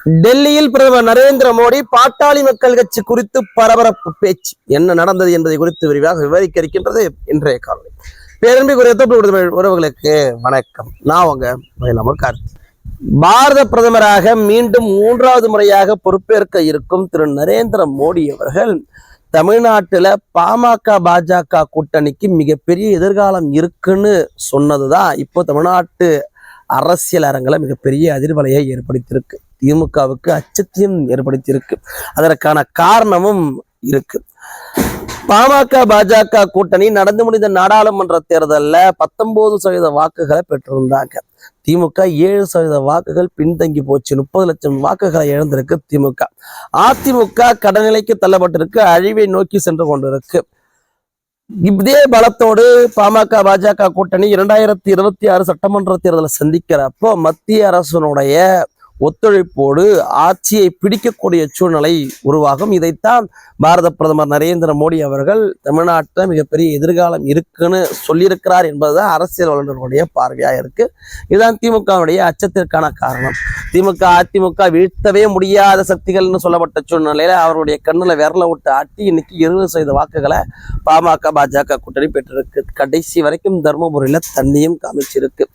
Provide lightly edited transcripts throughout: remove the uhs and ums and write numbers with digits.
டெல்லியில் பிரதமர் நரேந்திர மோடி பாட்டாளி மக்கள் கட்சி குறித்து பரபரப்பு பேச்சு என்ன நடந்தது என்பதை குறித்து விரிவாக விவரிக்க இருக்கின்றது இன்றைய காலை. பேரன்பிற்குரிய உறவுகளுக்கு வணக்கம். நான் உங்க மயிலாமூர் கார்த்தி. பாரத பிரதமராக மீண்டும் 3வது முறையாக பொறுப்பேற்க இருக்கும் திரு நரேந்திர மோடி அவர்கள் தமிழ்நாட்டுல பாமக பாஜக கூட்டணிக்கு மிகப்பெரிய எதிர்காலம் இருக்குன்னு சொன்னதுதான் இப்போ தமிழ்நாட்டு அரசியல் அரங்கில் மிகப்பெரிய அதிர்வலையை ஏற்படுத்தியிருக்கு. திமுகவுக்கு அச்சத்தையும் ஏற்படுத்தியிருக்கு. அதற்கான காரணமும் இருக்கு. பாமக பாஜக கூட்டணி நடந்து முடிந்த நாடாளுமன்ற தேர்தலில் 19% வாக்குகளை பெற்றிருந்தாங்க. திமுக 7% வாக்குகள் பின்தங்கி போச்சு. 30 லட்சம் வாக்குகளை இழந்திருக்கு திமுக. அதிமுக கடநிலைக்கு தள்ளப்பட்டிருக்கு, அழிவை நோக்கி சென்று கொண்டிருக்கு. இதே பலத்தோடு பாமக பாஜக கூட்டணி 2026 சட்டமன்ற தேர்தலை சந்திக்கிறப்போ மத்திய அரசனுடைய ஒத்துழைப்போடு ஆட்சியை பிடிக்கக்கூடிய சூழ்நிலை உருவாகும். இதைத்தான் பாரத பிரதமர் நரேந்திர மோடி அவர்கள் தமிழ்நாட்டில் மிகப்பெரிய எதிர்காலம் இருக்குன்னு சொல்லியிருக்கிறார் என்பதுதான் அரசியல் வல்லுநர்களுடைய பார்வையா இருக்கு. இதுதான் திமுகவுடைய அச்சத்திற்கான காரணம். திமுக அதிமுக வீழ்த்தவே முடியாத சக்திகள்னு சொல்லப்பட்ட சூழ்நிலையில அவருடைய கண்ணுல விரல விட்டு ஆட்டி இன்னைக்கு 20% வாக்குகளை பாமக பாஜக கூட்டணி பெற்றிருக்கு. கடைசி வரைக்கும் தர்மபுரியில தண்ணியும் காமிச்சிருக்கு.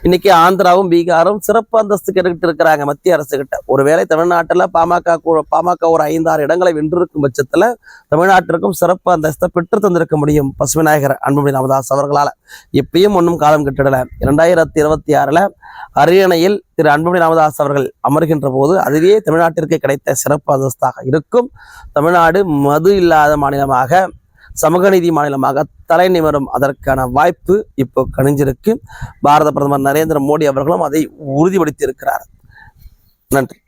இன்னைக்கு ஆந்திராவும் பீகாரும் சிறப்பு அந்தஸ்து கேட்டுக்கிட்டு இருக்கிறாங்க மத்திய அரசு கிட்ட. ஒருவேளை தமிழ்நாட்டுல பாமக ஒரு 5-6 இடங்களை வென்றிருக்கும் பட்சத்துல தமிழ்நாட்டிற்கும் சிறப்பு அந்தஸ்தை பெற்று தந்திருக்க முடியும் பசுமநாயகர் அன்புமணி ராமதாஸ் அவர்களால. இப்பயும் ஒன்றும் காலம் கட்டிடல. 2026 அரியணையில் திரு அன்புமணி ராமதாஸ் அவர்கள் அமர்கின்ற போது அதுவே தமிழ்நாட்டிற்கு கிடைத்த சிறப்பு அந்தஸ்தாக இருக்கும். தமிழ்நாடு மது இல்லாத மாநிலமாக, சமூக நீதி மாநிலமாக தலை நிமிரும் அதற்கான வாய்ப்பு இப்போ கணிஞ்சிருக்கு. பாரத பிரதமர் நரேந்திர மோடி அவர்களும் அதை உறுதிப்படுத்தி இருக்கிறார். நன்றி.